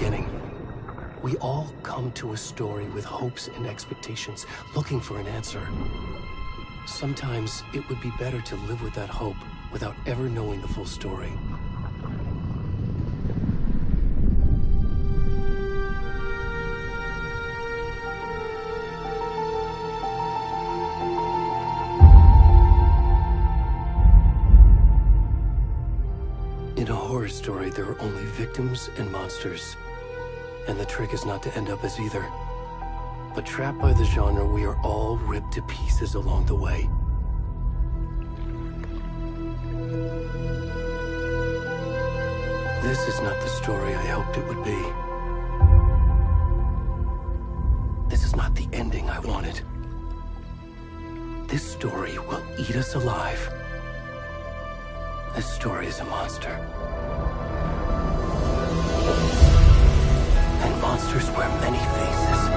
beginning. We all come to a story with hopes and expectations, looking for an answer. Sometimes it would be better to live with that hope without ever knowing the full story. In a horror story, there are only victims and monsters. And the trick is not to end up as either. But trapped by the genre, we are all ripped to pieces along the way. This is not the story I hoped it would be. This is not the ending I wanted. This story will eat us alive. This story is a monster. And monsters wear many faces.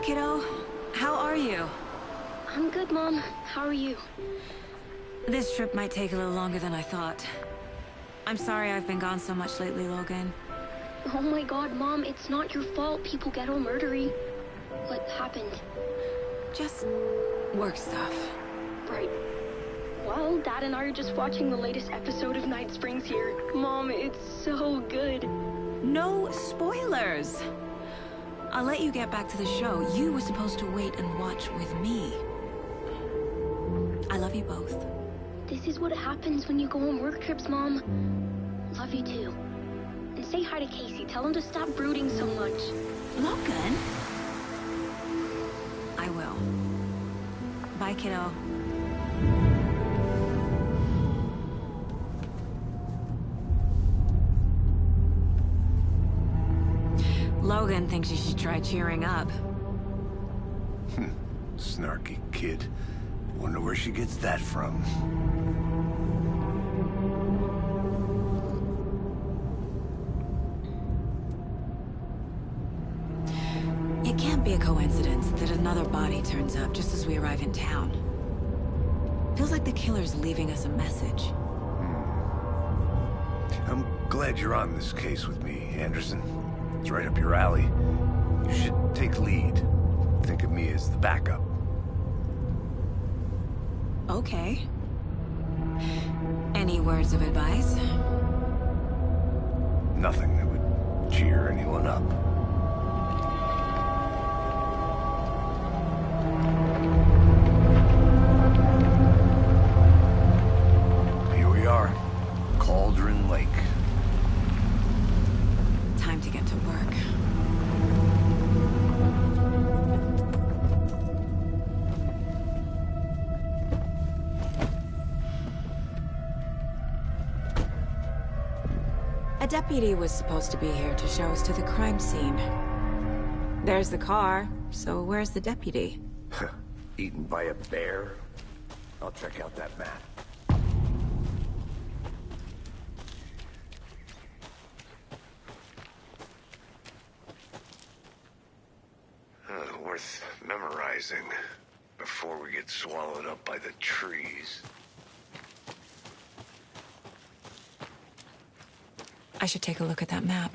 kiddo. How are you? I'm good, Mom. How are you? This trip might take a little longer than I thought. I'm sorry I've been gone so much lately, Logan. Oh my god, Mom, it's not your fault people get all murdery. What happened? Just work stuff. Right. Well, Dad and I are just watching the latest episode of Night Springs here. Mom, it's so good. No spoilers! I'll let you get back to the show. You were supposed to wait and watch with me. I love you both. This is what happens when you go on work trips, Mom. Love you too. And say hi to Casey. Tell him to stop brooding so much. Logan? I will. Bye, kiddo. Logan thinks you should try cheering up. Snarky kid. Wonder where she gets that from. It can't be a coincidence that another body turns up just as we arrive in town. Feels like the killer's leaving us a message. I'm glad you're on this case with me, Anderson. It's right up your alley. You should take lead. Think of me as the backup. Okay. Any words of advice? Nothing that would cheer anyone up. Here we are. Cauldron Lake. Time to get to work. A deputy was supposed to be here to show us to the crime scene. There's the car, so where's the deputy? Eaten by a bear? I'll check out that map. Worth memorizing before we get swallowed up by the trees. I should take a look at that map.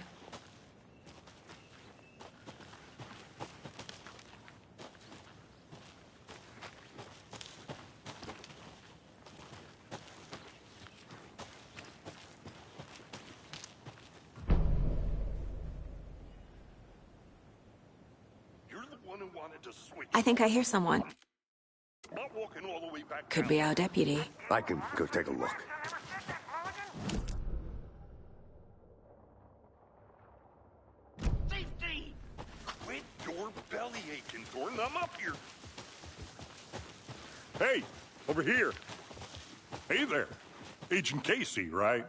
You're the one who wanted to switch. I think I hear someone. Not walking all the way back Could down. be our deputy. I can go take a look. Safety! Quit your belly aching, Thornton. I'm up here. Hey, over here. Hey there. Agent Casey, right?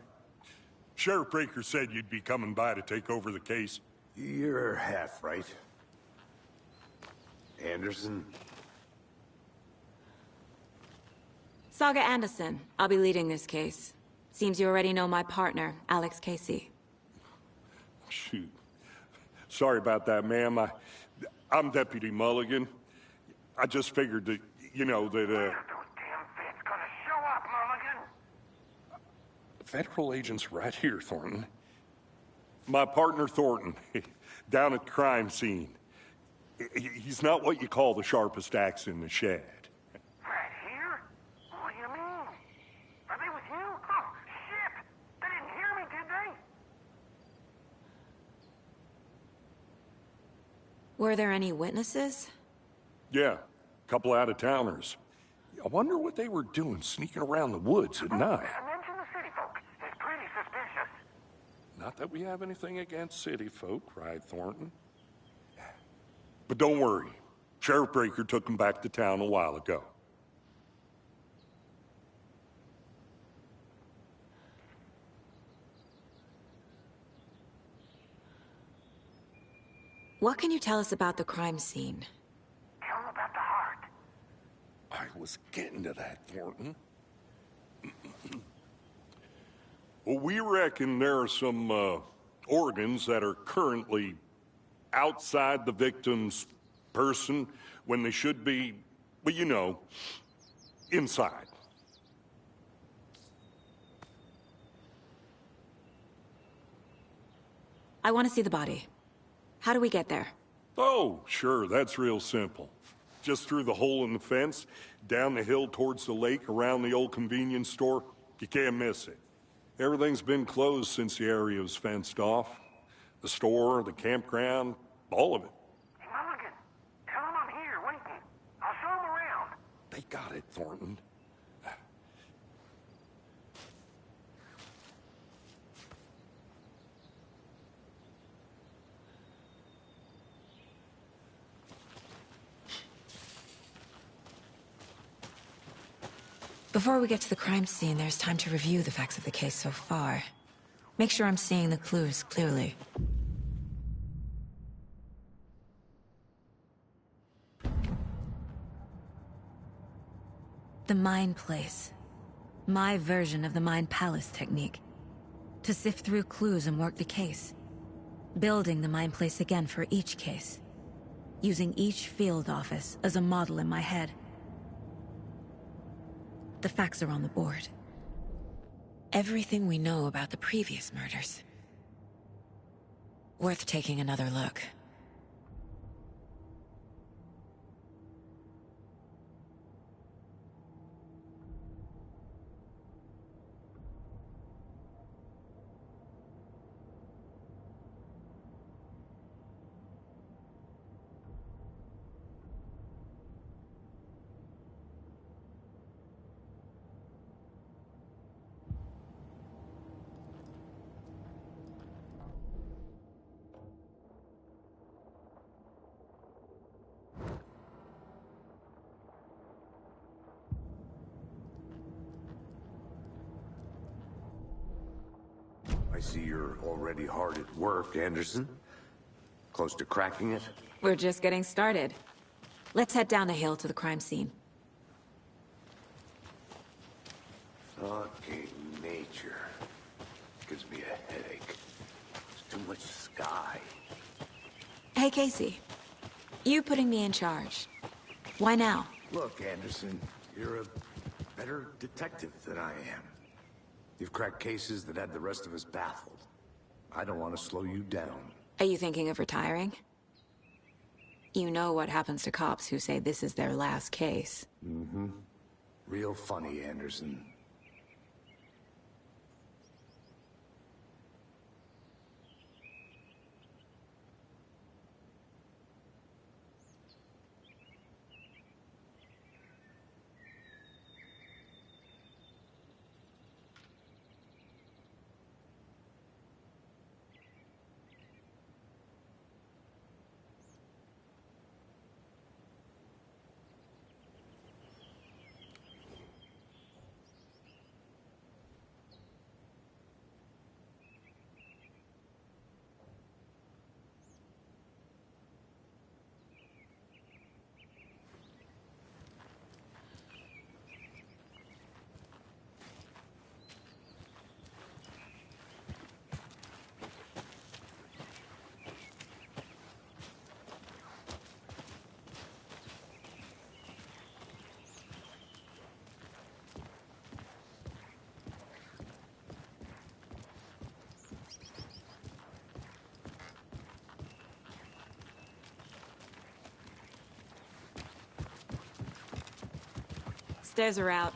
Sheriff Breaker said you'd be coming by to take over the case. You're half right. Anderson? Saga Anderson. I'll be leading this case. Seems you already know my partner, Alex Casey. Shoot. Sorry about that, ma'am. I'm Deputy Mulligan. I just figured that, you know, that, Those damn feds gonna show up, Mulligan. federal agent's right here, Thornton. My partner, Thornton, down at the crime scene. He's not what you call the sharpest axe in the shed. Right here? What do you mean? Are they with you? Oh, shit! They didn't hear me, did they? Were there any witnesses? Yeah, a couple out-of-towners. I wonder what they were doing sneaking around the woods at night. Mention the city folk. It's pretty suspicious. Not that we have anything against city folk, cried Thornton. But don't worry. Sheriff Breaker took them back to town a while ago. What can you tell us about the crime scene? Tell them about the heart. I was getting to that, Thornton. Well, we reckon there are some, organs that are currently outside the victim's person when they should be, well, you know, inside. I want to see the body. How do we get there? Oh, sure, that's real simple. Just through the hole in the fence, down the hill towards the lake, around the old convenience store. You can't miss it. Everything's been closed since the area was fenced off. The store, the campground, all of it. Hey, Mulligan, tell him I'm here waiting. I'll show him around. They got it, Thornton. Before we get to the crime scene, there's time to review the facts of the case so far. Make sure I'm seeing the clues clearly. The Mind Place. My version of the Mind Palace technique. To sift through clues and work the case. Building the Mind Place again for each case. Using each field office as a model in my head. The facts are on the board. Everything we know about the previous murders. Worth taking another look. I see you're already hard at work, Anderson. Close to cracking it? We're just getting started. Let's head down the hill to the crime scene. Fucking nature. Gives me a headache. There's too much sky. Hey, Casey. You putting me in charge. Why now? Look, Anderson, you're a better detective than I am. You've cracked cases that had the rest of us baffled. I don't want to slow you down. Are you thinking of retiring? You know what happens to cops who say this is their last case. Mm-hmm. Real funny, Anderson. Stairs are out.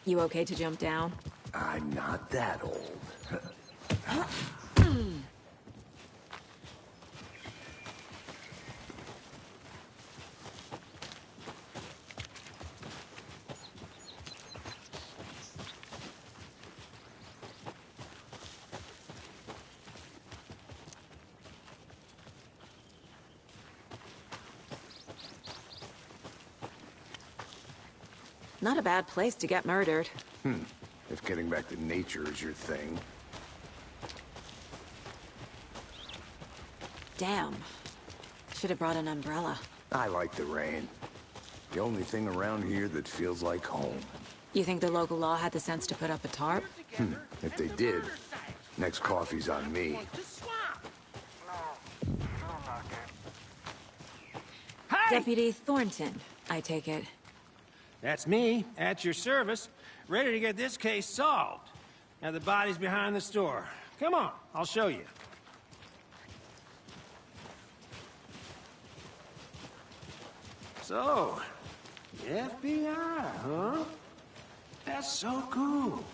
You okay to jump down? I'm not that old. Not a bad place to get murdered. If getting back to nature is your thing. Damn. Should have brought an umbrella. I like the rain. The only thing around here that feels like home. You think the local law had the sense to put up a tarp? If they did, next coffee's on me. Hey! Deputy Thornton, I take it. That's me, at your service, ready to get this case solved. Now the body's behind the store. Come on, I'll show you. So, the FBI, huh? That's so cool.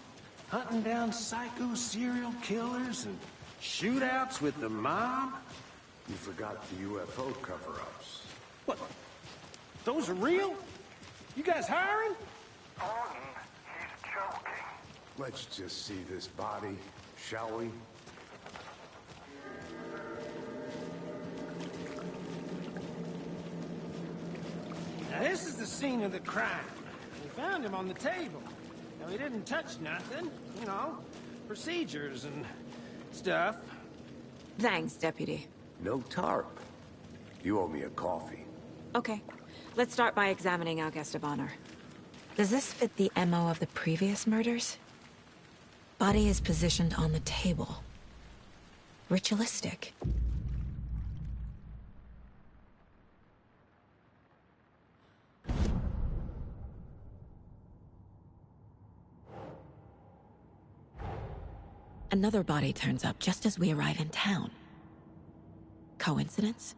Hunting down psycho serial killers and shootouts with the mob. You forgot the UFO cover-ups. What? Those are real? You guys hiring? Thornton, he's joking. Let's just see this body, shall we? Now this is the scene of the crime. We found him on the table. Now he didn't touch nothing, you know, procedures and stuff. Thanks, Deputy. No tarp. You owe me a coffee. Okay, let's start by examining our guest of honor. Does this fit the MO of the previous murders? Body is positioned on the table. Ritualistic. Another body turns up just as we arrive in town. Coincidence?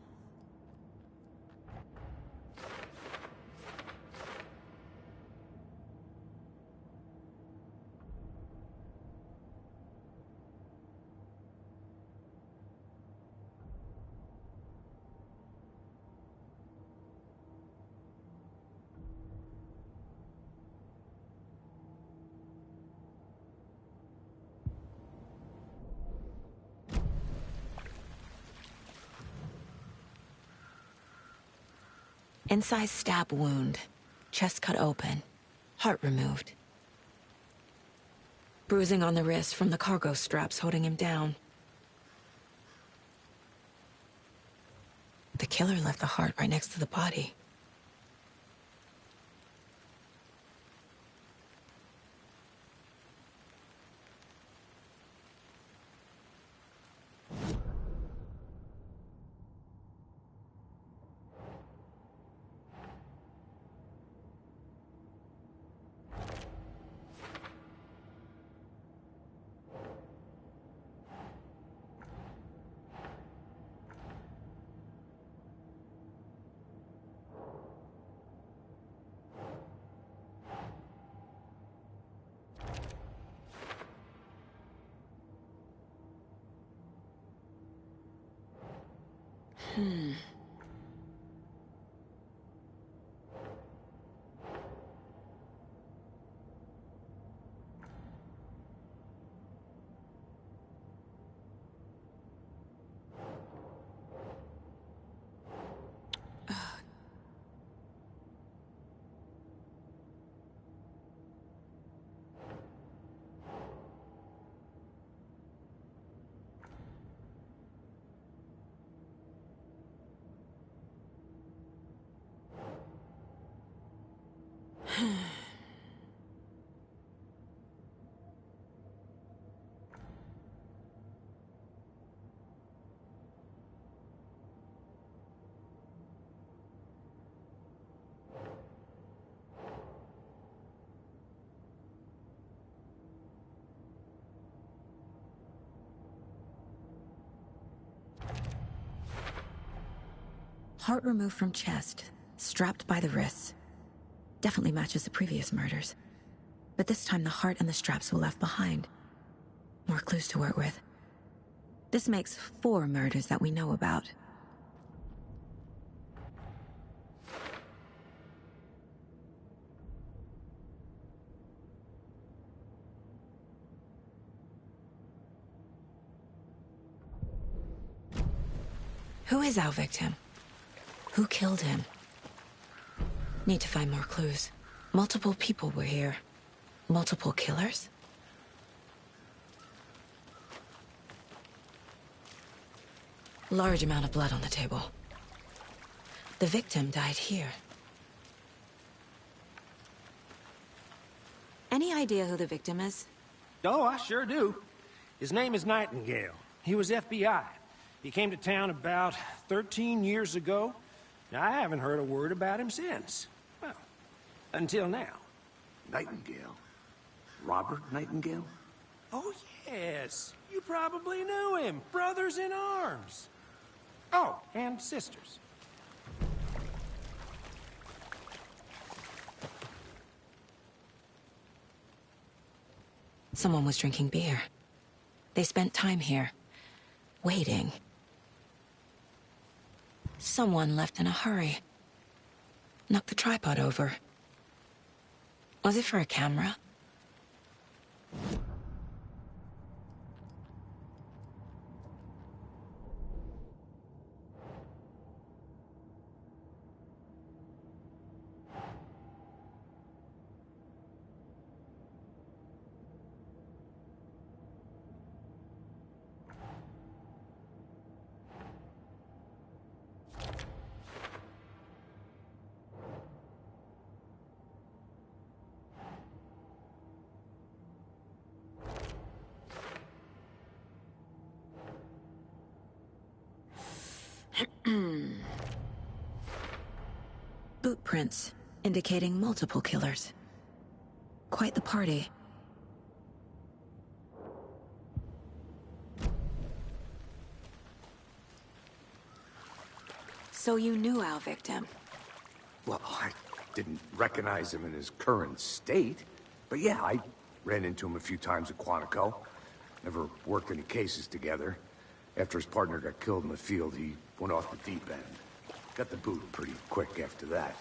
Incised stab wound. Chest cut open. Heart removed. Bruising on the wrist from the cargo straps holding him down. The killer left the heart right next to the body. Heart removed from chest, strapped by the wrists. Definitely matches the previous murders. But this time the heart and the straps were left behind. More clues to work with. This makes 4 murders that we know about. Who is our victim? Who killed him? Need to find more clues. Multiple people were here. Multiple killers? Large amount of blood on the table. The victim died here. Any idea who the victim is? Oh, I sure do. His name is Nightingale. He was FBI. He came to town about 13 years ago. I haven't heard a word about him since. Well, until now. Nightingale? Robert Nightingale? Oh, yes. You probably knew him. Brothers in arms. Oh, and sisters. Someone was drinking beer. They spent time here, waiting. Someone left in a hurry. Knocked the tripod over. Was it for a camera? Boot prints, indicating multiple killers. Quite the party. So you knew our victim? Well, I didn't recognize him in his current state. But yeah, I ran into him a few times at Quantico. Never worked any cases together. After his partner got killed in the field, he went off the deep end. Got the boot pretty quick after that.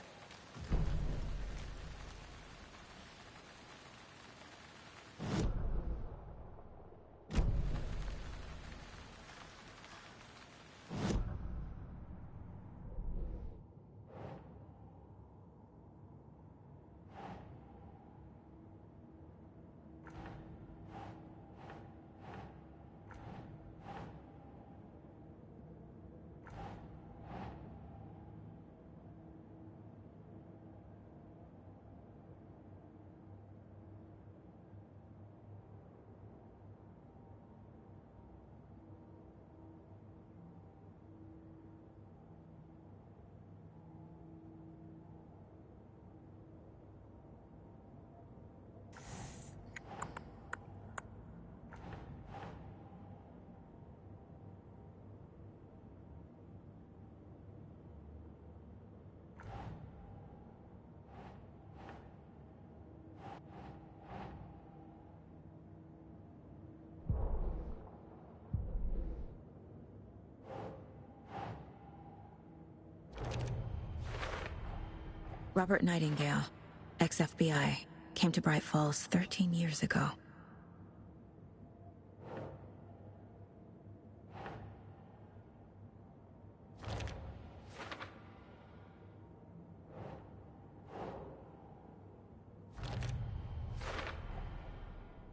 Robert Nightingale, ex-FBI, came to Bright Falls 13 years ago.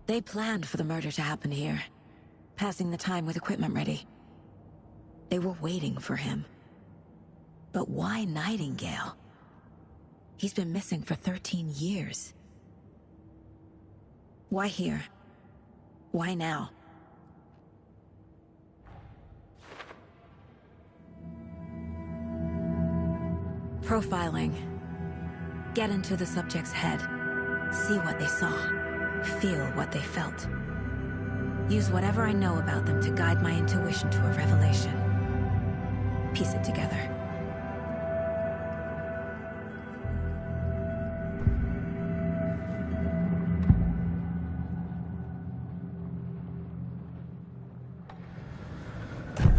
They planned for the murder to happen here, passing the time with equipment ready. They were waiting for him. But why Nightingale? He's been missing for 13 years. Why here? Why now? Profiling. Get into the subject's head. See what they saw. Feel what they felt. Use whatever I know about them to guide my intuition to a revelation. Piece it together.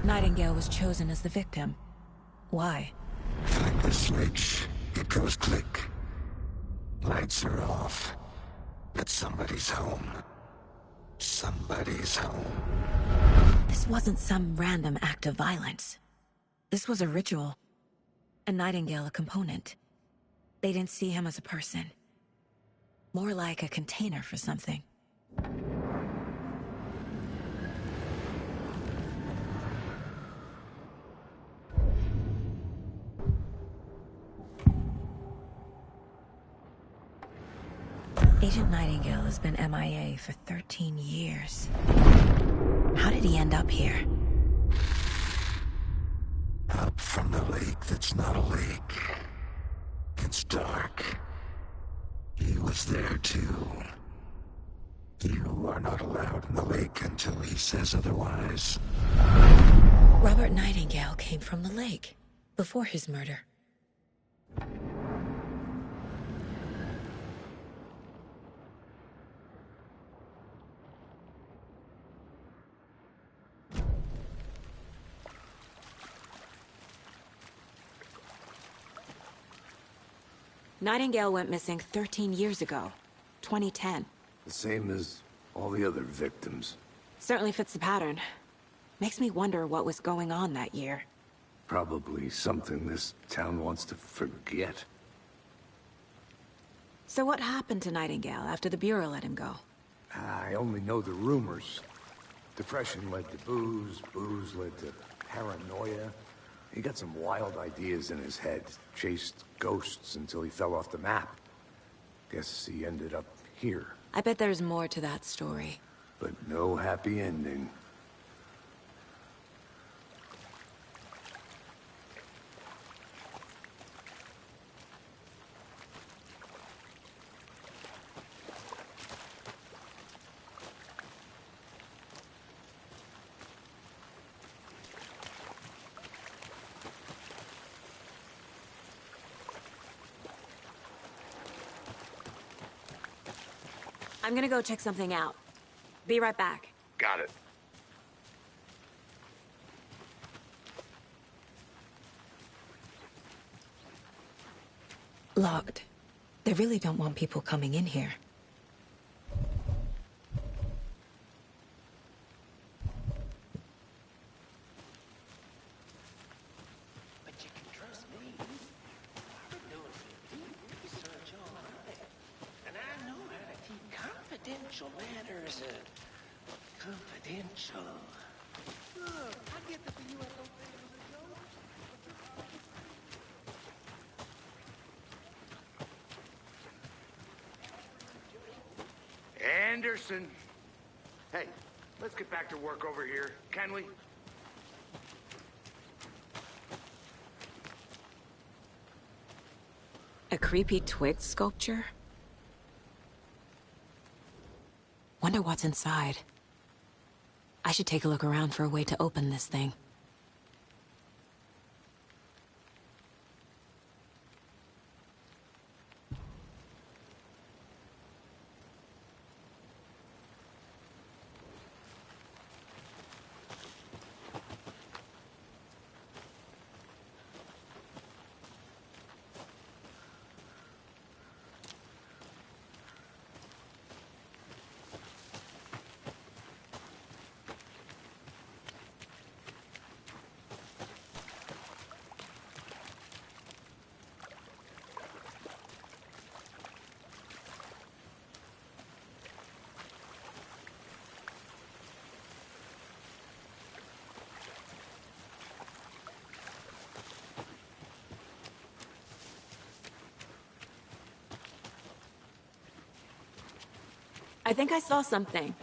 Nightingale was chosen as the victim. Why? Like the switch, it goes click. Lights are off. But somebody's home. Somebody's home. This wasn't some random act of violence. This was a ritual. And Nightingale a component. They didn't see him as a person. More like a container for something. Agent Nightingale has been MIA for 13 years. How did he end up here? Up From the lake that's not a lake. It's dark. He was there too. You are not allowed in the lake until he says otherwise. Robert Nightingale came from the lake, before his murder. Nightingale went missing 13 years ago, 2010. The same as all the other victims. Certainly fits the pattern. Makes me wonder what was going on that year. Probably something this town wants to forget. So what happened to Nightingale after the Bureau let him go? I only know the rumors. Depression led to booze, booze led to paranoia. He got some wild ideas in his head, chased ghosts until he fell off the map. Guess he ended up here. I bet there's more to that story. But no happy ending. I'm gonna go check something out. Be right back. Got it. Locked. They really don't want people coming in here. But you can trust me. I've been doing some deep research on it. And I know how to keep confidential matters confidential. Look, I get that the UFO thing was a joke. Anderson! Hey, let's get back to work over here, can we? A creepy twig sculpture? Wonder what's inside. I should take a look around for a way to open this thing. I think I saw something.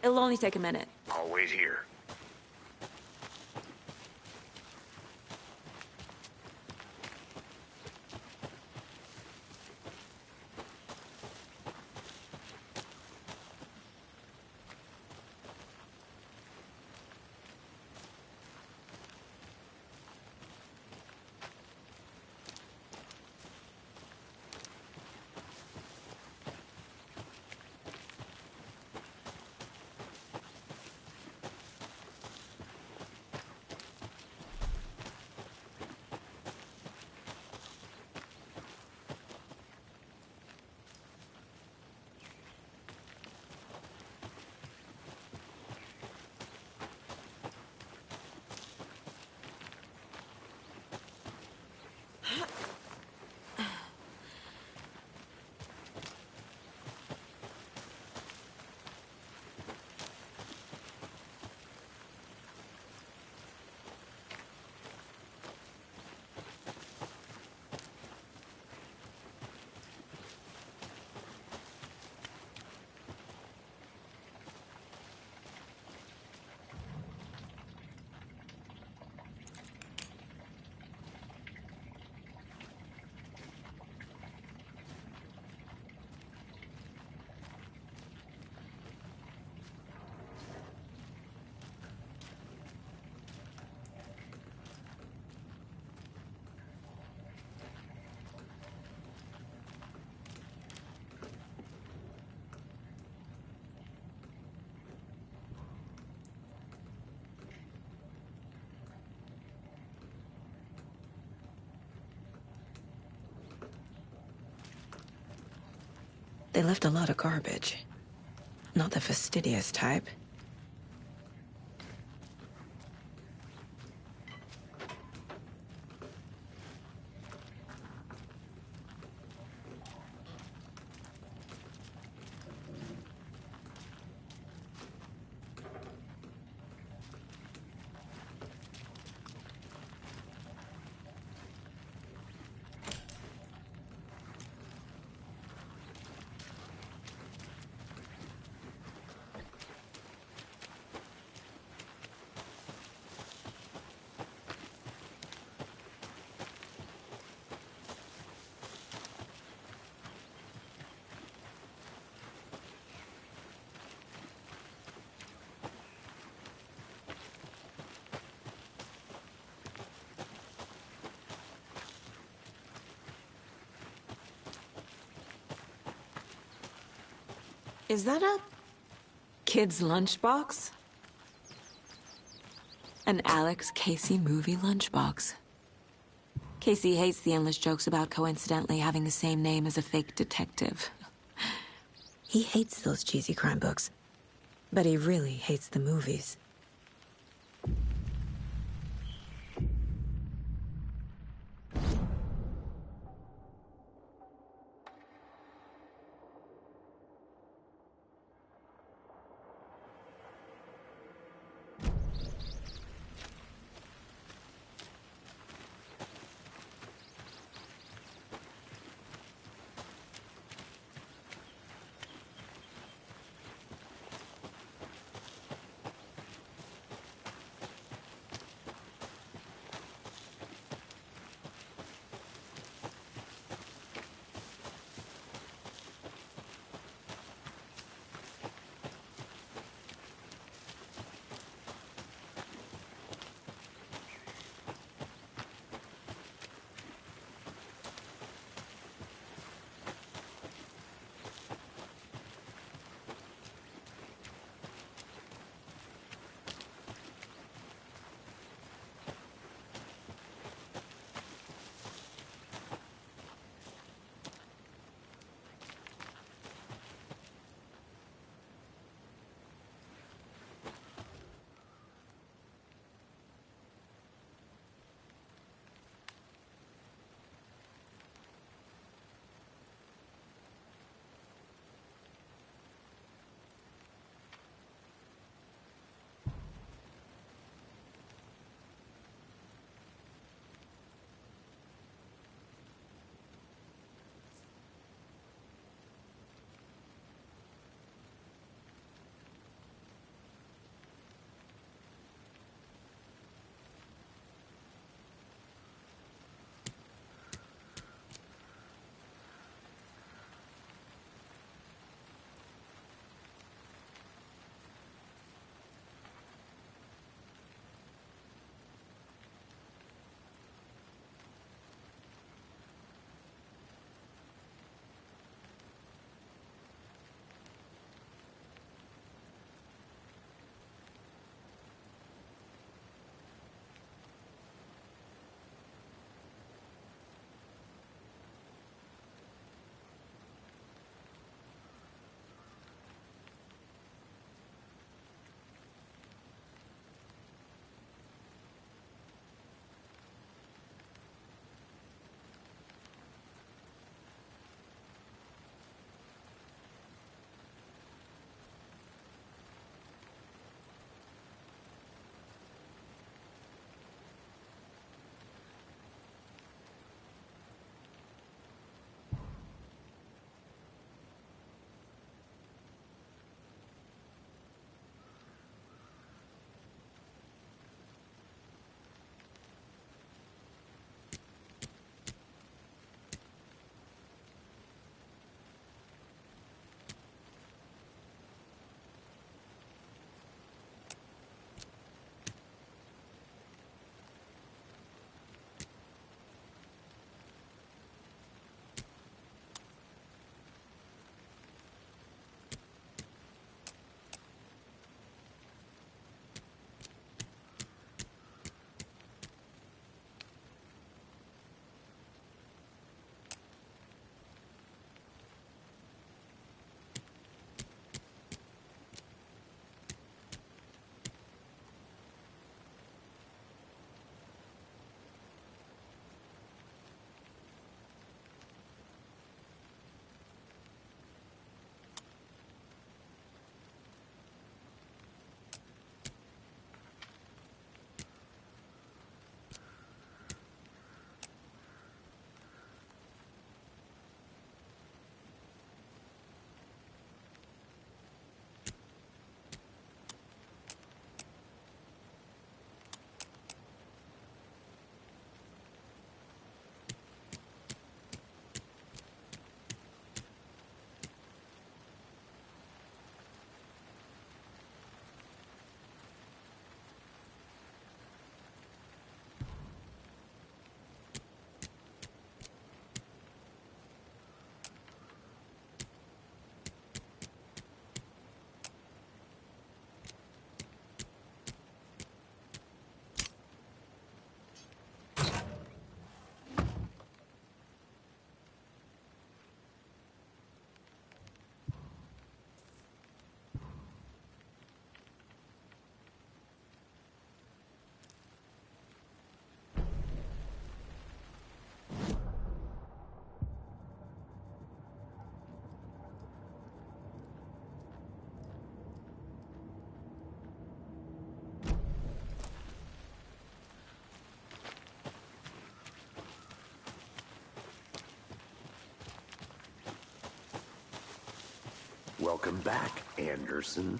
It'll only take a minute. I'll wait here. They left a lot of garbage. Not the fastidious type. Is that a kid's lunchbox? An Alex Casey movie lunchbox. Casey hates the endless jokes about coincidentally having the same name as a fake detective. He hates those cheesy crime books, but he really hates the movies. Welcome back, Anderson.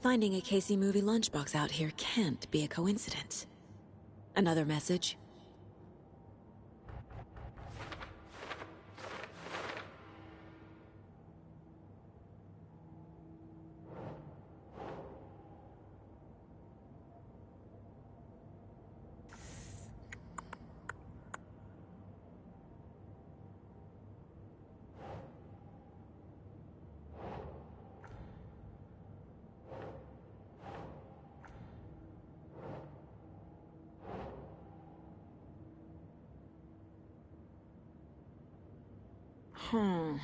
Finding a Casey movie lunchbox out here can't be a coincidence. Another message? Hmm.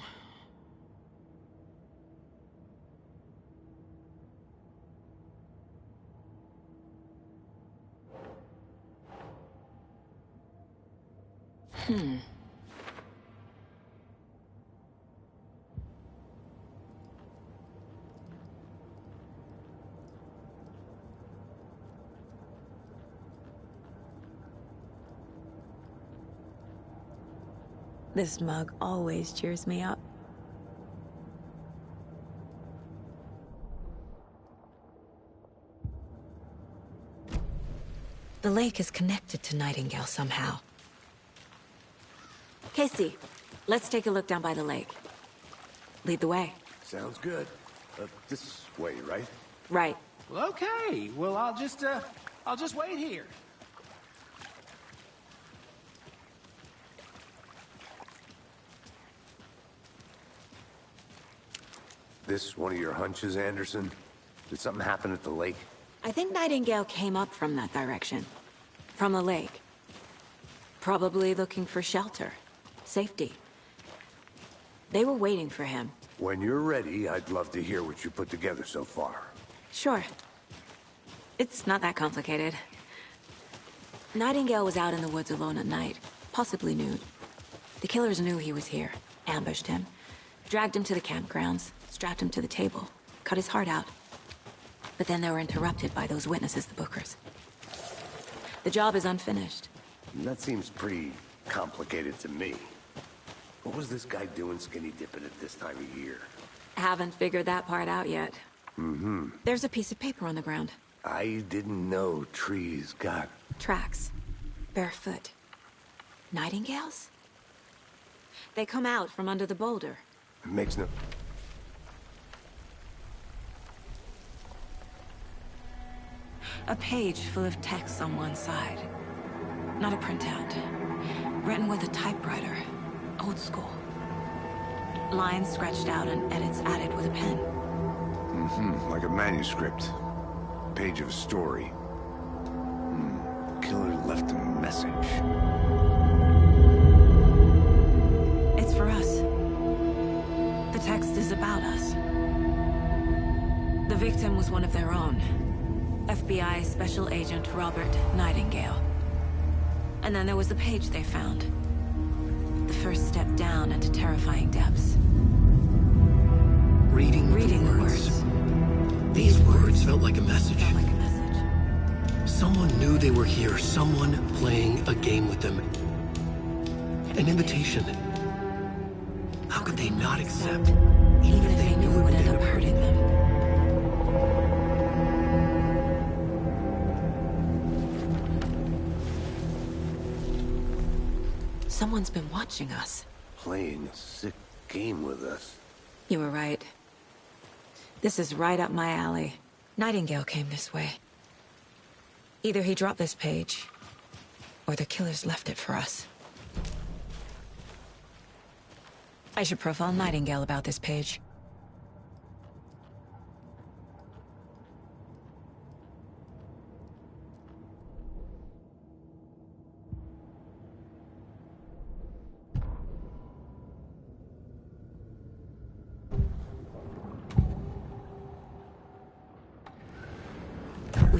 This mug always cheers me up. The lake is connected to Nightingale somehow. Casey, let's take a look down by the lake. Lead the way. Sounds good. This way, right? Right. Well, okay. Well, I'll just wait here. This one of your hunches, Anderson? Did something happen at the lake? I think Nightingale came up from that direction. From the lake. Probably looking for shelter. Safety. They were waiting for him. When you're ready, I'd love to hear what you put together so far. Sure. It's not that complicated. Nightingale was out in the woods alone at night, possibly nude. The killers knew he was here, ambushed him, dragged him to the campgrounds, strapped him to the table, cut his heart out. But then they were interrupted by those witnesses, the Bookers. The job is unfinished. That seems pretty complicated to me. What was this guy doing skinny dipping at this time of year? Haven't figured that part out yet. Mm-hmm. There's a piece of paper on the ground. I didn't know trees got... Tracks. Barefoot. Nightingales? They come out from under the boulder. It makes no... A page full of text on one side. Not a printout. Written with a typewriter. Old school. Lines scratched out and edits added with a pen. Mm-hmm. Like a manuscript. Page of a story. Killer left a message. It's for us. The text is about us. The victim was one of their own. FBI Special Agent Robert Nightingale. And then there was the page they found. The first step down into terrifying depths. Reading the words. These words felt like a message. Someone knew they were here, someone playing a game with them. An invitation. How could they not accept, even if they knew it would end up hurting them? Someone's been watching us. Playing a sick game with us. You were right. This is right up my alley. Nightingale came this way. Either he dropped this page, or the killers left it for us. I should profile Nightingale about this page.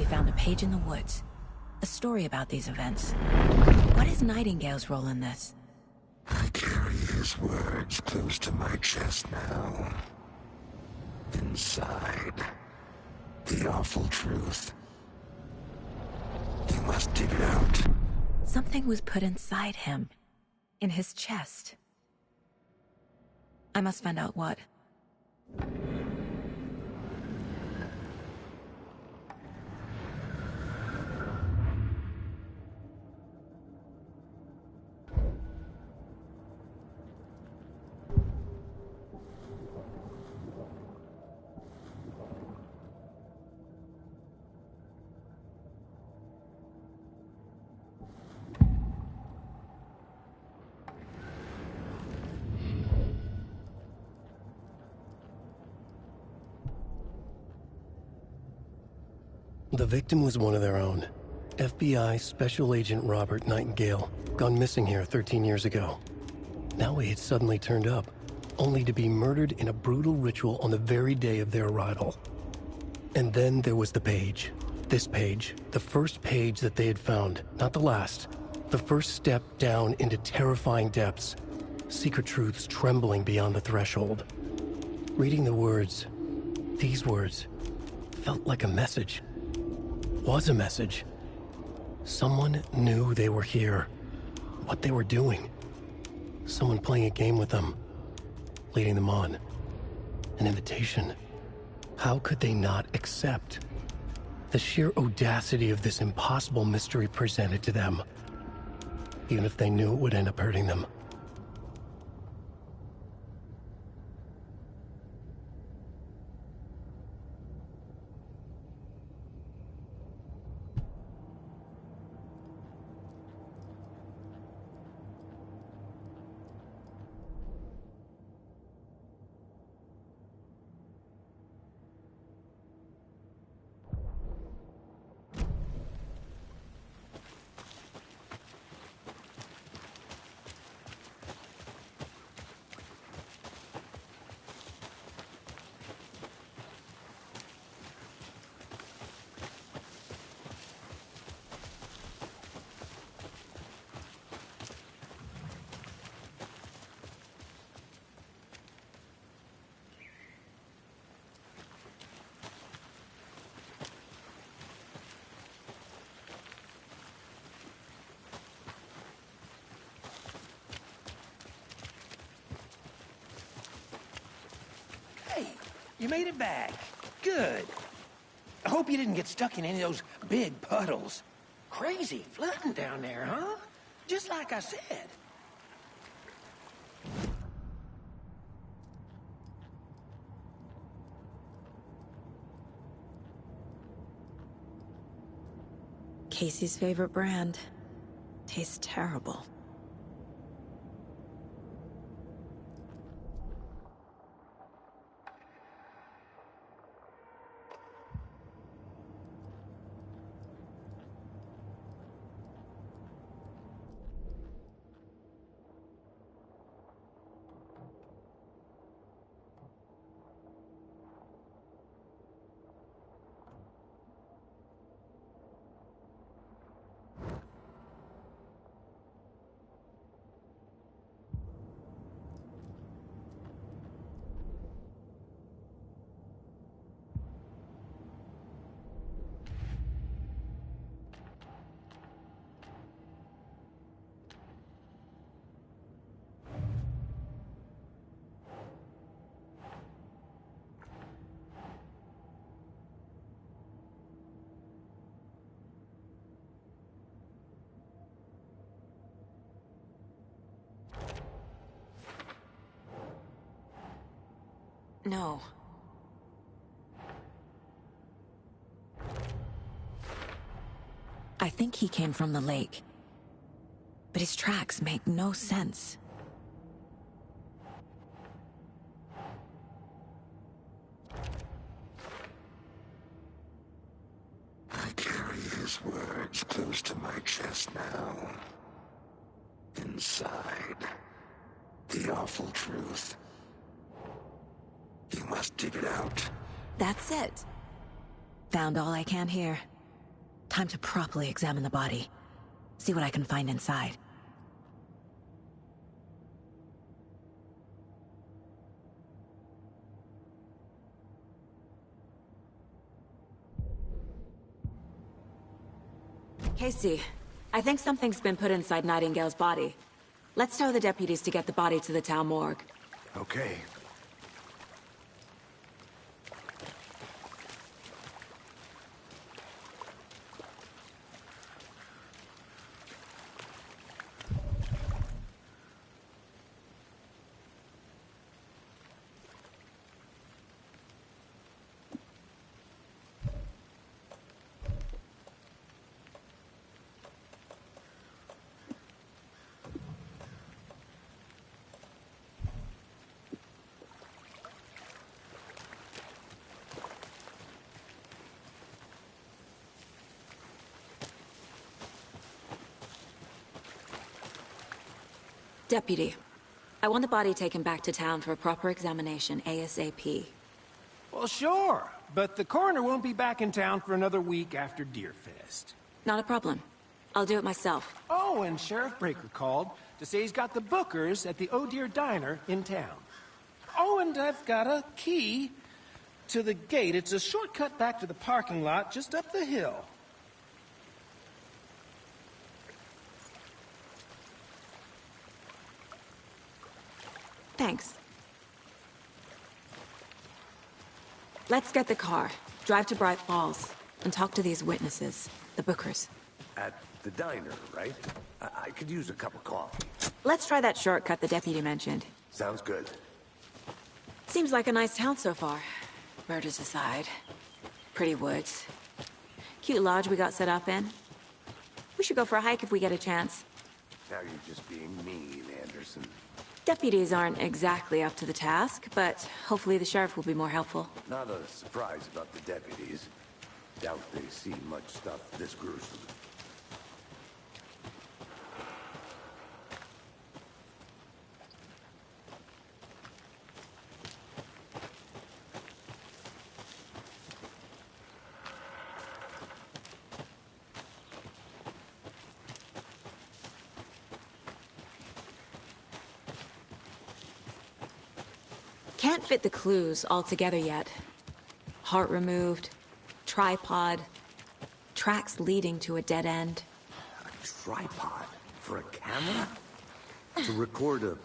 found a page in the woods. A story about these events. What is Nightingale's role in this? I carry his words close to my chest now. Inside, the awful truth. You must dig it out. Something was put inside him. In his chest. I must find out what. The victim was one of their own. FBI Special Agent Robert Nightingale, gone missing here 13 years ago. Now he had suddenly turned up, only to be murdered in a brutal ritual on the very day of their arrival. And then there was the page. This page, the first page that they had found, not the last. The first step down into terrifying depths. Secret truths trembling beyond the threshold. Reading the words, these words, felt like a message. Was a message. Someone knew they were here, what they were doing. Someone playing a game with them, leading them on. An invitation. How could they not accept? The sheer audacity of this impossible mystery presented to them, even if they knew it would end up hurting them. You made it back. Good. I hope you didn't get stuck in any of those big puddles. Crazy flooding down there, huh? Just like I said. Casey's favorite brand. Tastes terrible. No. I think he came from the lake. But his tracks make no sense. I carry his words close to my chest now. Inside, the awful truth. You must dig it out. That's it. Found all I can here. Time to properly examine the body. See what I can find inside. Casey, I think something's been put inside Nightingale's body. Let's tell the deputies to get the body to the town morgue. Okay. Deputy, I want the body taken back to town for a proper examination, ASAP. Well, sure, but the coroner won't be back in town for another week after Deerfest. Not a problem. I'll do it myself. Oh, and Sheriff Breaker called to say he's got the bookers at the Oh Dear Diner in town. Oh, and I've got a key to the gate. It's a shortcut back to the parking lot just up the hill. Thanks. Let's get the car, drive to Bright Falls, and talk to these witnesses, the Bookers. At the diner, right? I could use a cup of coffee. Let's try that shortcut the deputy mentioned. Sounds good. Seems like a nice town so far. Murders aside. Pretty woods. Cute lodge we got set up in. We should go for a hike if we get a chance. Now you're just being mean, Anderson. Deputies aren't exactly up to the task, but hopefully the sheriff will be more helpful. Not a surprise about the deputies. Doubt they see much stuff this gruesome. Can't fit the clues all together yet. Heart removed, tripod, tracks leading to a dead end. A tripod? For a camera? To record a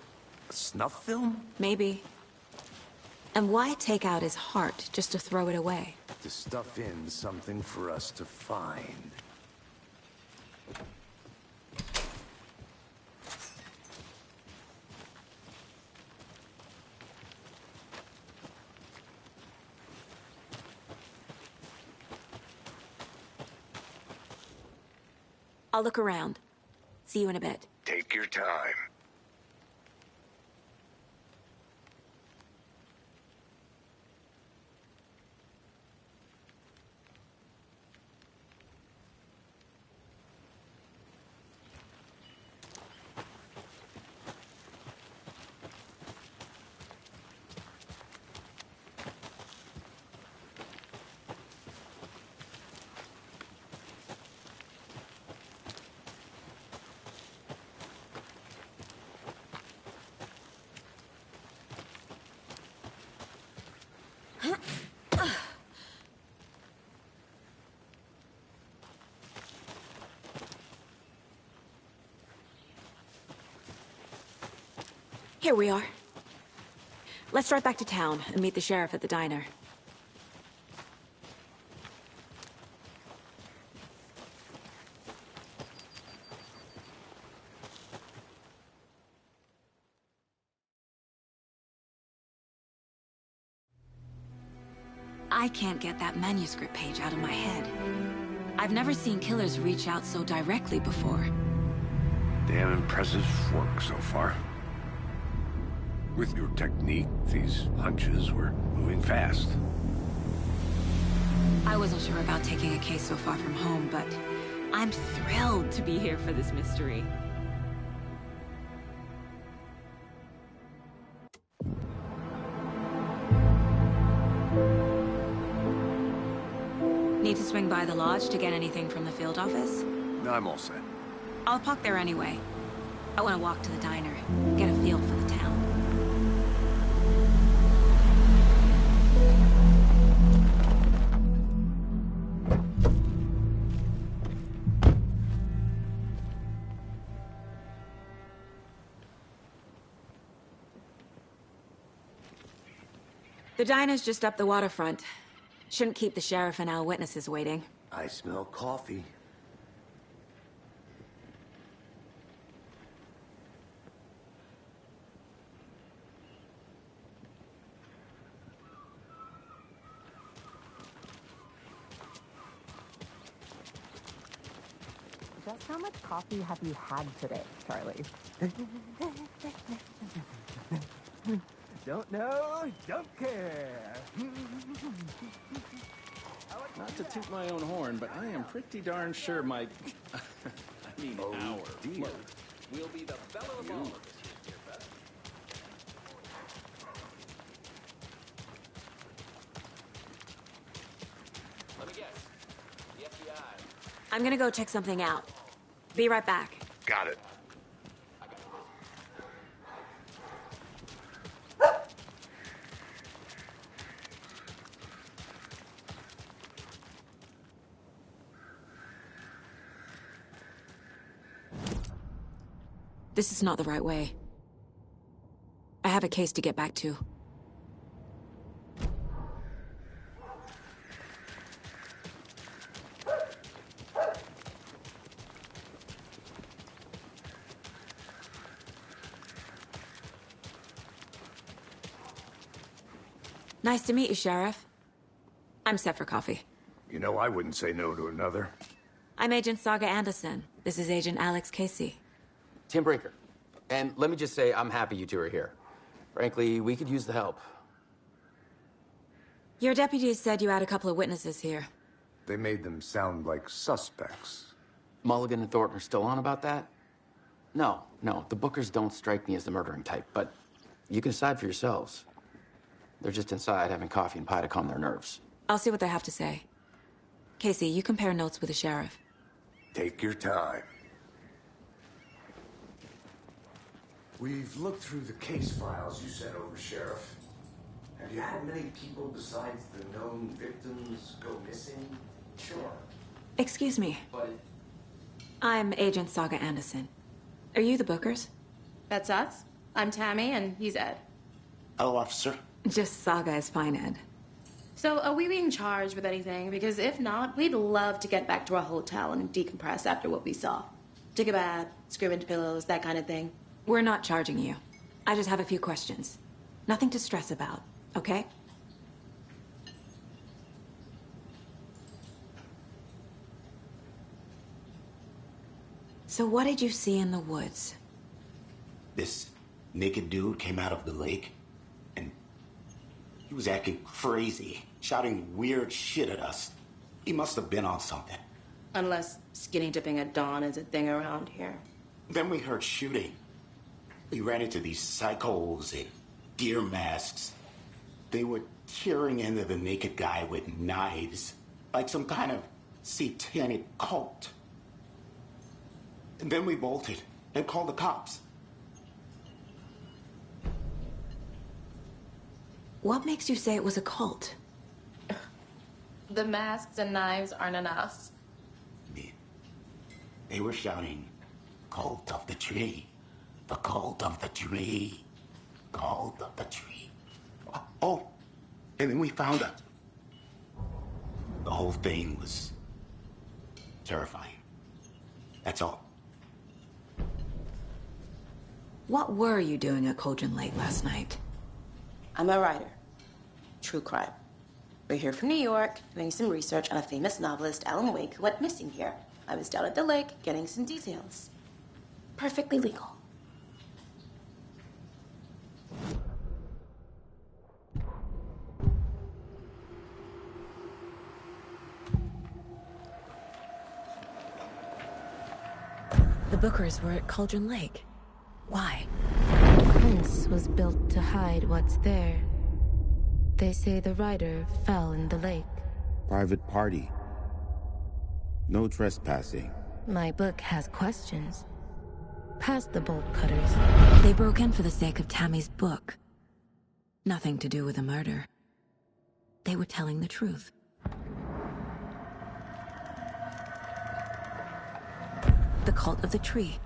snuff film? Maybe. And why take out his heart just to throw it away? To stuff in something for us to find. I'll look around. See you in a bit. Take your time. Here we are. Let's drive back to town and meet the sheriff at the diner. I can't get that manuscript page out of my head. I've never seen killers reach out so directly before. Damn impressive work so far. With your technique, these hunches were moving fast. I wasn't sure about taking a case so far from home, but I'm thrilled to be here for this mystery. Need to swing by the lodge to get anything from the field office? No, I'm all set. I'll park there anyway. I want to walk to the diner, get a feel for the town. The diner's just up the waterfront. Shouldn't keep the sheriff and our witnesses waiting. I smell coffee. Just how much coffee have you had today, Charlie? Don't know, don't care. Not to toot my own horn, but I am pretty darn sure my... I mean, our dear. float will be the belle of the ball of this year's Beer Fest. Let me guess. The FBI. I'm gonna go check something out. Be right back. Got it. This is not the right way. I have a case to get back to. Nice to meet you, Sheriff. I'm set for coffee. You know, I wouldn't say no to another. I'm Agent Saga Anderson. This is Agent Alex Casey. Tim Brinker. And let me just say, I'm happy you two are here. Frankly, we could use the help. Your deputies said you had a couple of witnesses here. They made them sound like suspects. Mulligan and Thornton are still on about that? No, the Bookers don't strike me as the murdering type, but you can decide for yourselves. They're just inside having coffee and pie to calm their nerves. I'll see what they have to say. Casey, you compare notes with the sheriff. Take your time. We've looked through the case files you sent over, Sheriff. Have you had many people besides the known victims go missing? Sure. Excuse me. But I'm Agent Saga Anderson. Are you the Bookers? That's us. I'm Tammy, and he's Ed. Hello, officer. Just Saga is fine, Ed. So, are we being charged with anything? Because if not, we'd love to get back to our hotel and decompress after what we saw. Take a bath, scream into pillows, that kind of thing. We're not charging you. I just have a few questions. Nothing to stress about, okay? So what did you see in the woods? This naked dude came out of the lake, and he was acting crazy, shouting weird shit at us. He must have been on something. Unless skinny dipping at dawn is a thing around here. Then we heard shooting. We ran into these psychos in deer masks. They were tearing into the naked guy with knives, like some kind of satanic cult. And then we bolted and called the cops. What makes you say it was a cult? The masks and knives aren't enough. They were shouting, "Cult of the tree. The cult of the tree. Cult of the tree." Oh, and then we found it. The whole thing was terrifying. That's all. What were you doing at Cauldron Lake last night? I'm a writer. True crime. We're here from New York, doing some research on a famous novelist, Alan Wake, who went missing here. I was down at the lake, getting some details. Perfectly legal. The Bookers were at Cauldron Lake. Why? The fence was built to hide what's there. They say the rider fell in the lake. Private party. No trespassing. My book has questions. Past the bolt cutters. They broke in for the sake of Tammy's book. Nothing to do with a murder. They were telling the truth. The cult of the tree.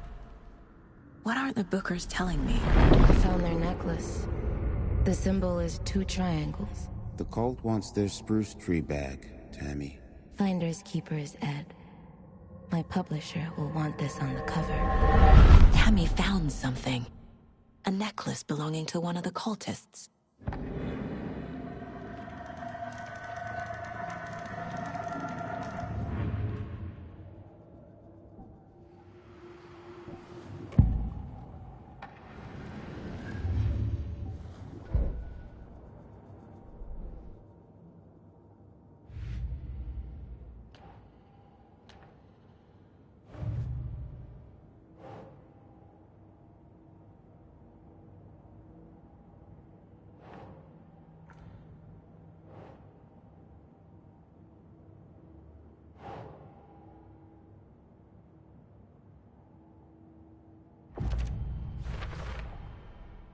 What are the Bookers telling me? I found their necklace. The symbol is 2 triangles. The cult wants their spruce tree bag, Tammy. Finders keepers, Ed. My publisher will want this on the cover. Tammy found something. A necklace belonging to one of the cultists.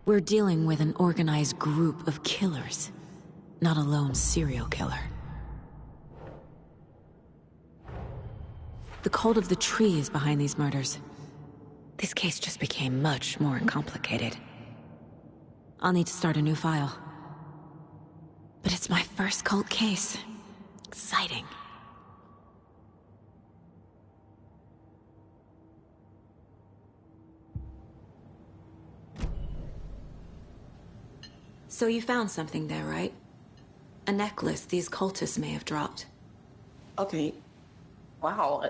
We're dealing with an organized group of killers, not a lone serial killer. The cult of the tree is behind these murders. This case just became much more complicated. I'll need to start a new file. But it's my first cult case. Exciting. So you found something there, right? A necklace these cultists may have dropped. Okay. Wow.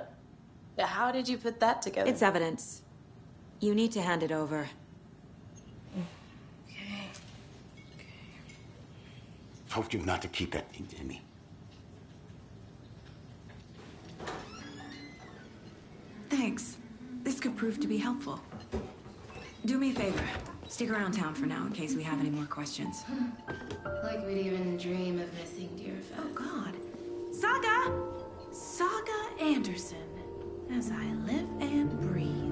How did you put that together? It's evidence. You need to hand it over. Okay. Told you not to keep that thing to me. Thanks. This could prove to be helpful. Do me a favor. Stick around town for now in case we have any more questions. Like we'd even dream of missing Deerfest. Oh, God. Saga! Saga Anderson. As I live and breathe.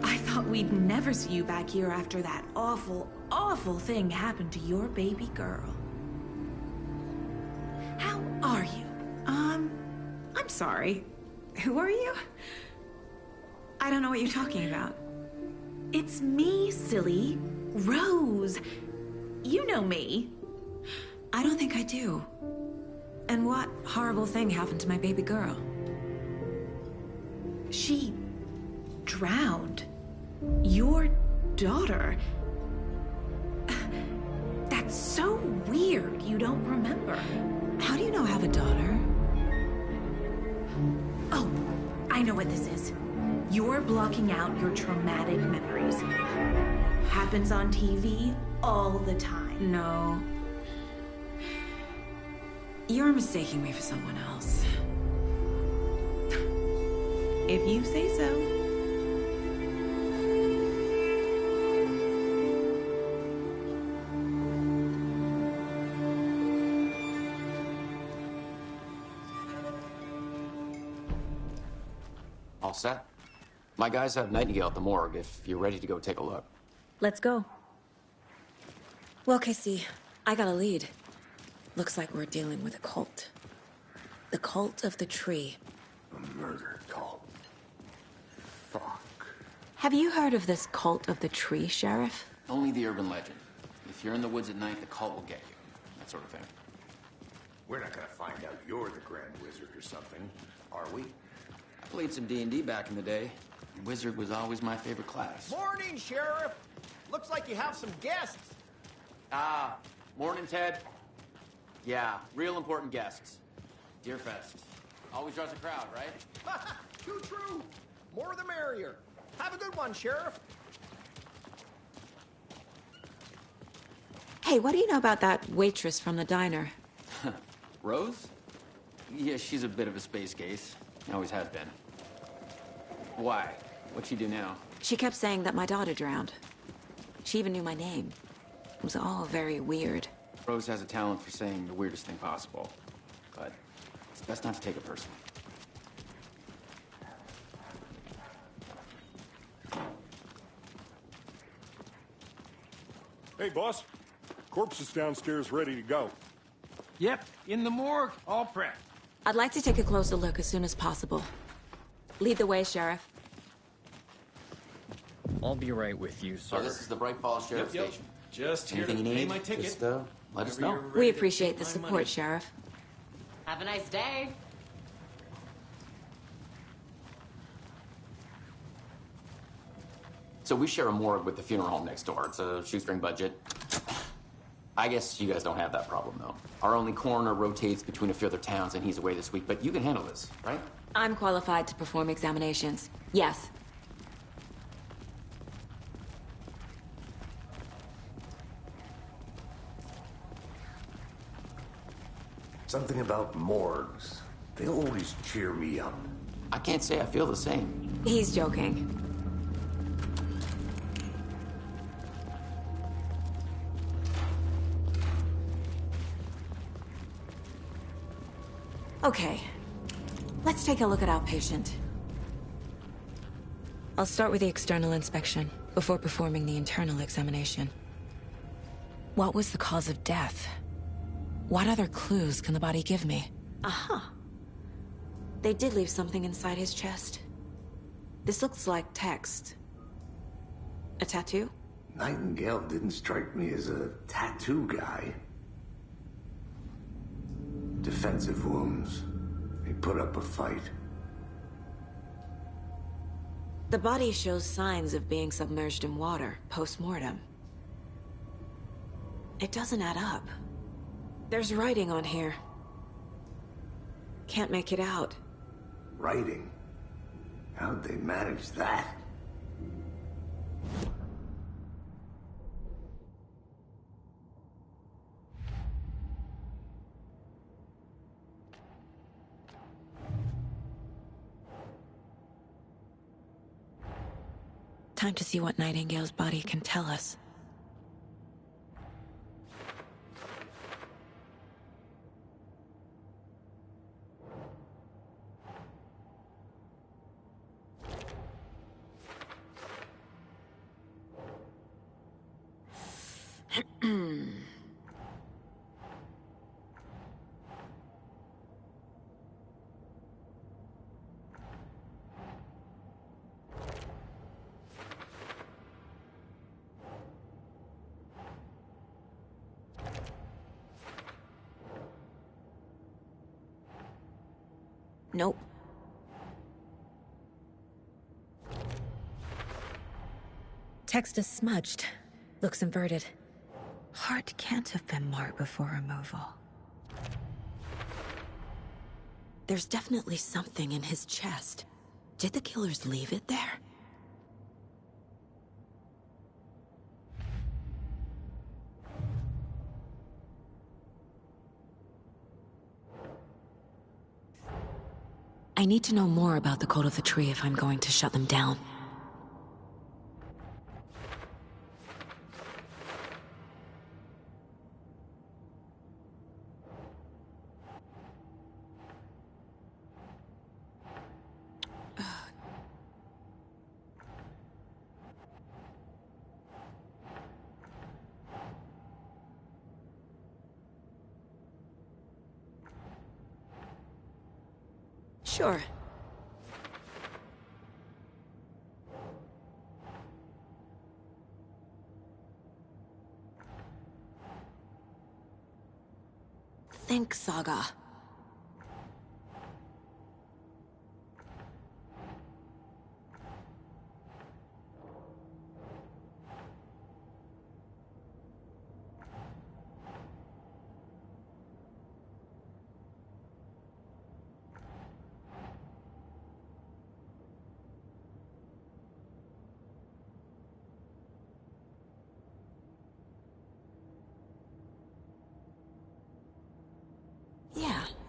I thought we'd never see you back here after that awful, awful thing happened to your baby girl. How are you? I'm sorry. Who are you? I don't know what you're talking about. It's me, silly. Rose. You know me. I don't think I do. And what horrible thing happened to my baby girl? She drowned. Your daughter. That's so weird you don't remember. How do you know I have a daughter? Oh, I know what this is. You're blocking out your traumatic memories. Happens on TV all the time. No. You're mistaking me for someone else. If you say so. All set? My guys have Nightingale at the morgue if you're ready to go take a look. Let's go. Well, Casey, I got a lead. Looks like we're dealing with a cult. The cult of the tree. A murder cult. Fuck. Have you heard of this cult of the tree, Sheriff? Only the urban legend. If you're in the woods at night, the cult will get you. That sort of thing. We're not gonna find out you're the Grand Wizard or something, are we? Played some D&D back in the day. Wizard was always my favorite class. Morning, Sheriff. Looks like you have some guests. Ah, morning, Ted. Yeah, real important guests. Deerfest. Always draws a crowd, right? Too true. More the merrier. Have a good one, Sheriff. Hey, what do you know about that waitress from the diner? Rose? Yeah, she's a bit of a space case. Always has been. Why? What'd she do now? She kept saying that my daughter drowned. She even knew my name. It was all very weird. Rose has a talent for saying the weirdest thing possible. But It's best not to take it personally. Hey, boss. Corpse is downstairs ready to go. Yep, in the morgue, all prepped. I'd like to take a closer look as soon as possible. Lead the way, Sheriff. I'll be right with you, sir. So this is the Bright Falls Sheriff Yep. Station. Just here Anything to you pay need, my ticket. just let us Whenever know. you're ready We to appreciate take the my support, money. Sheriff. Have a nice day. So we share a morgue with the funeral home next door. It's a shoestring budget. I guess you guys don't have that problem, though. Our only coroner rotates between a few other towns, and he's away this week, but you can handle this, right? I'm qualified to perform examinations. Yes. Something about morgues. They always cheer me up. I can't say I feel the same. He's joking. Okay. Let's take a look at our patient. I'll start with the external inspection before performing the internal examination. What was the cause of death? What other clues can the body give me? Aha. They did leave something inside his chest. This looks like text. A tattoo? Nightingale didn't strike me as a tattoo guy. Defensive wounds. He put up a fight. The body shows signs of being submerged in water post-mortem. It doesn't add up. There's writing on here. Can't make it out. Writing? How'd they manage that? Time to see what Nightingale's body can tell us. Nope. Text is smudged. Looks inverted. Heart can't have been marked before removal. There's definitely something in his chest. Did the killers leave it there? I need to know more about the Code of the Tree if I'm going to shut them down. Sure. Think Saga.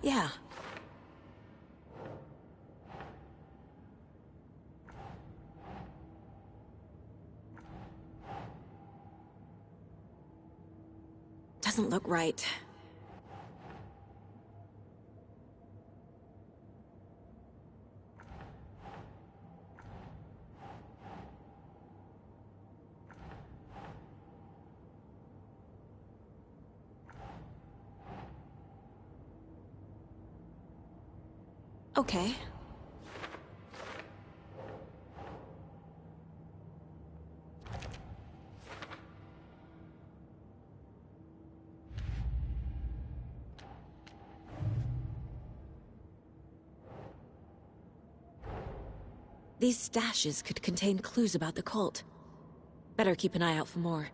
Yeah. Doesn't look right. Okay. These stashes could contain clues about the cult. Better keep an eye out for more.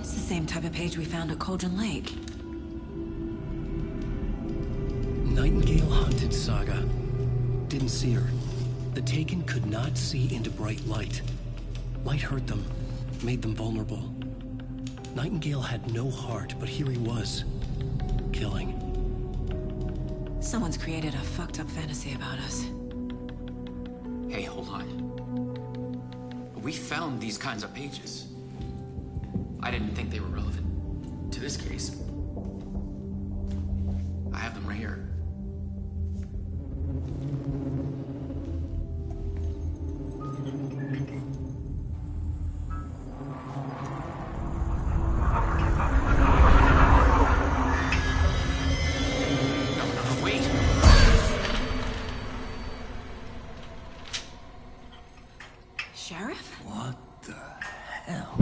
Same type of page we found at Cauldron Lake. Nightingale Hunted Saga. Didn't see her. The Taken could not see into bright light. Light hurt them, made them vulnerable. Nightingale had no heart, but here he was, killing. Someone's created a fucked up fantasy about us. Hey, hold on. We found these kinds of pages. I didn't think they were relevant to this case. I have them right here. No, wait! Sheriff? What the hell?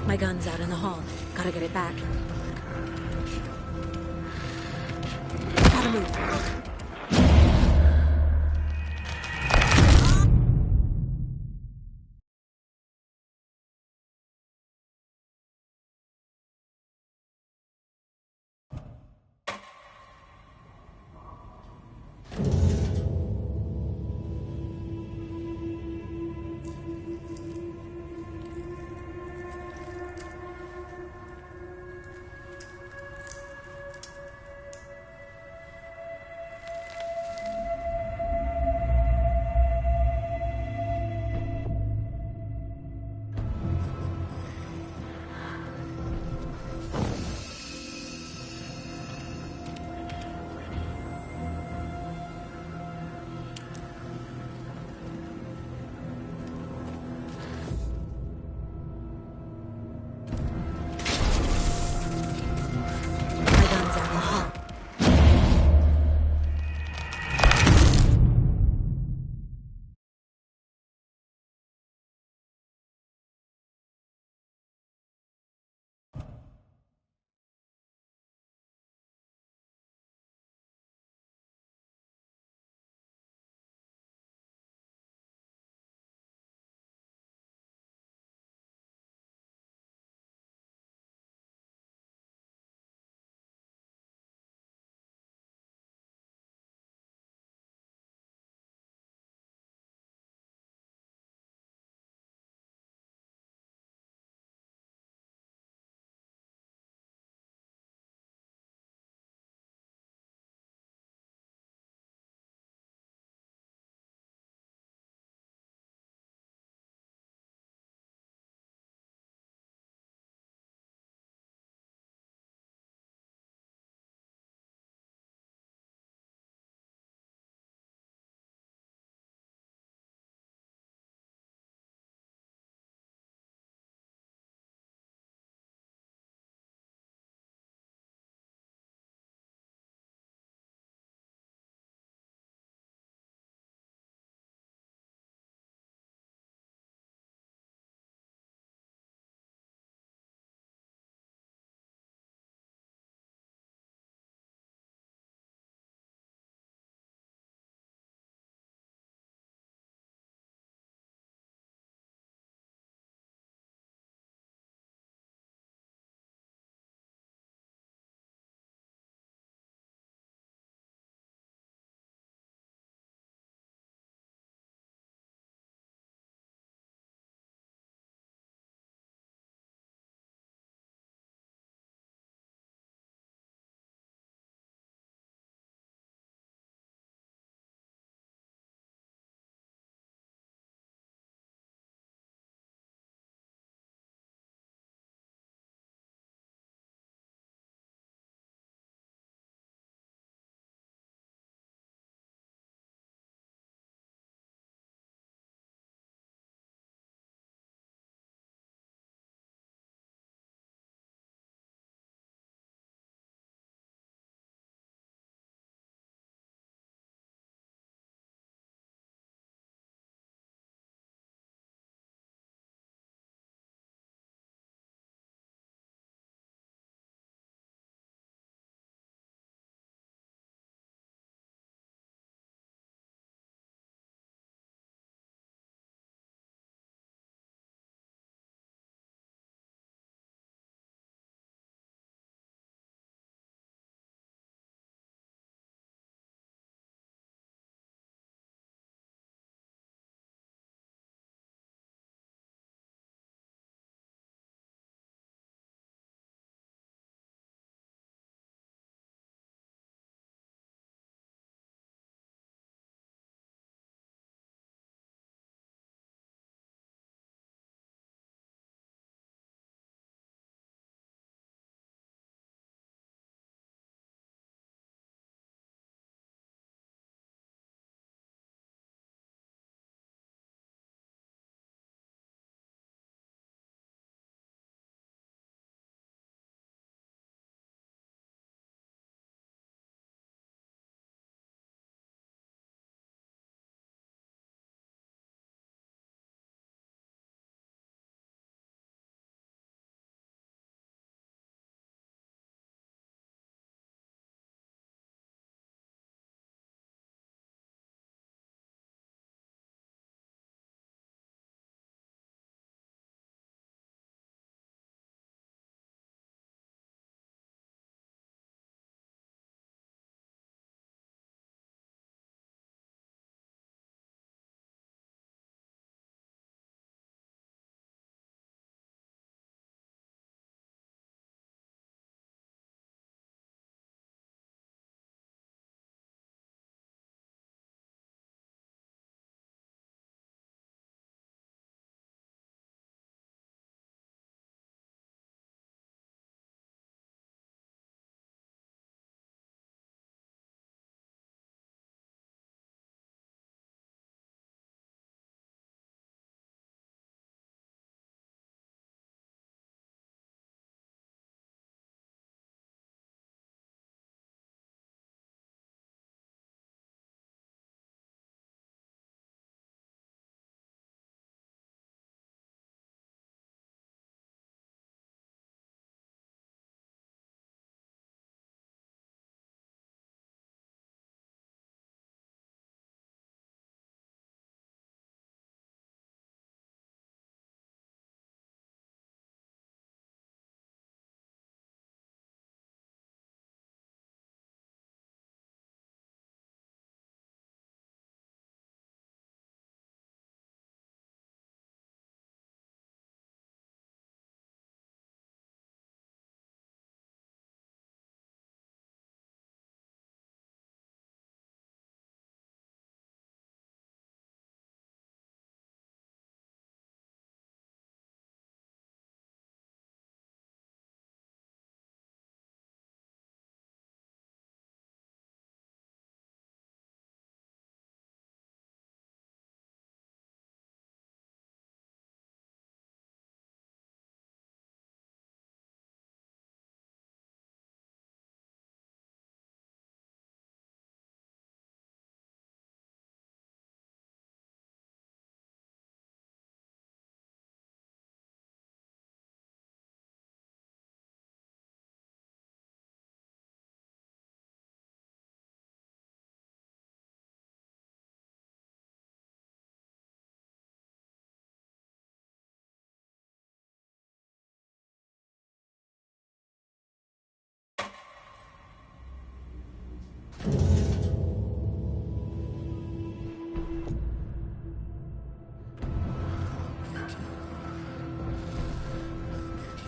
My gun's out in the hall. Gotta get it back. Gotta move.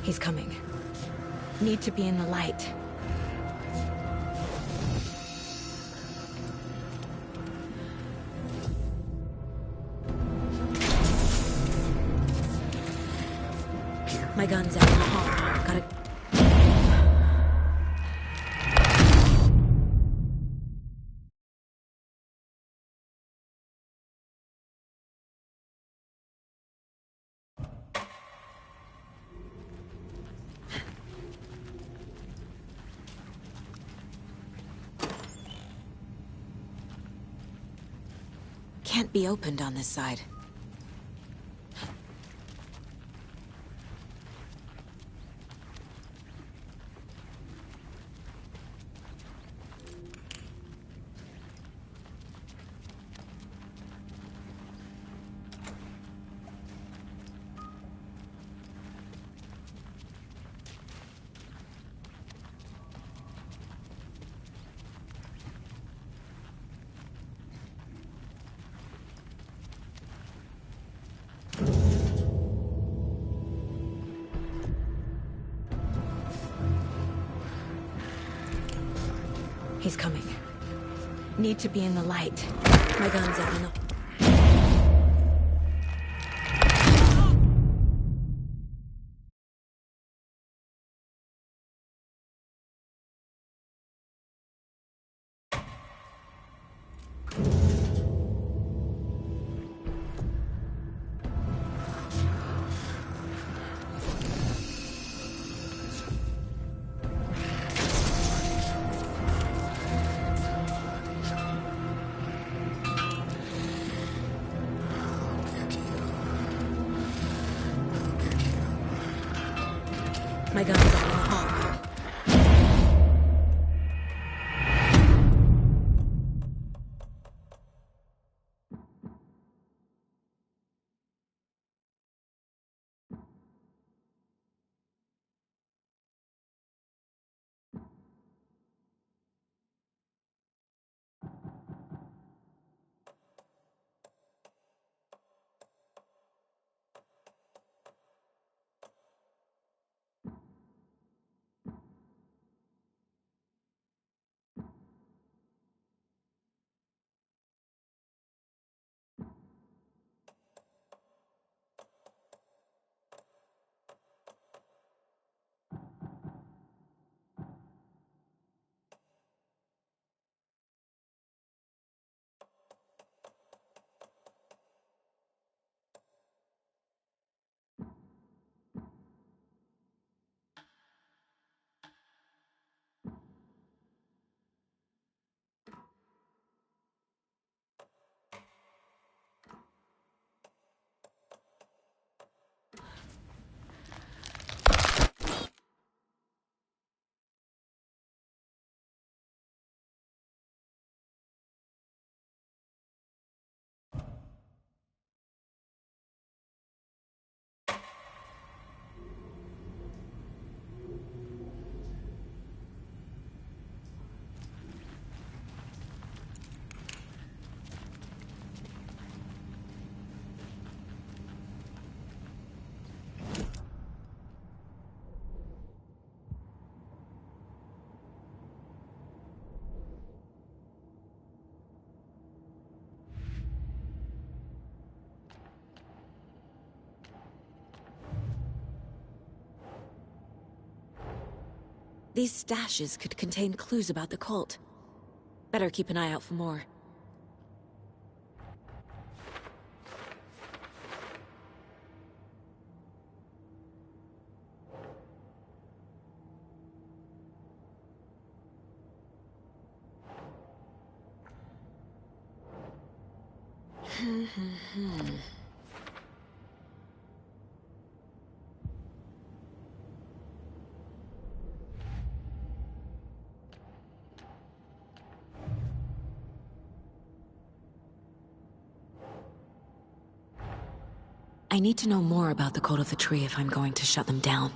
He's coming. Need to be in the light. My gun's out in the hall. Gotta... Can't be opened on this side. He's coming. Need to be in the light. My gun's out in the... My gun's out in the hall. These stashes could contain clues about the cult. Better keep an eye out for more. I need to know more about the Cult of the Tree if I'm going to shut them down.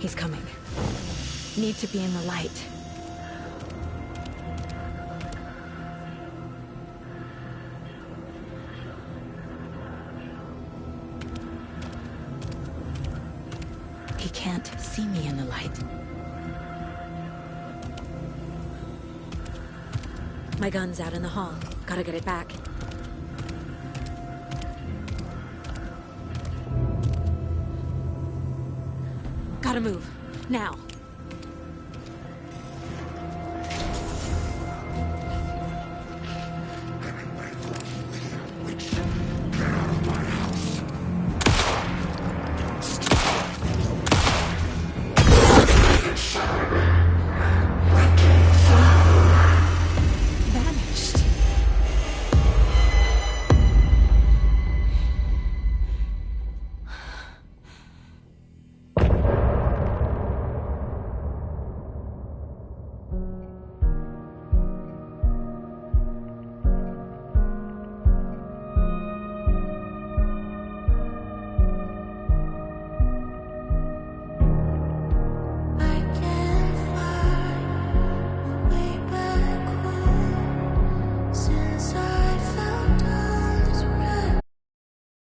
He's coming. Need to be in the light. He can't see me in the light. My gun's out in the hall. Gotta get it back. Gotta move. Now.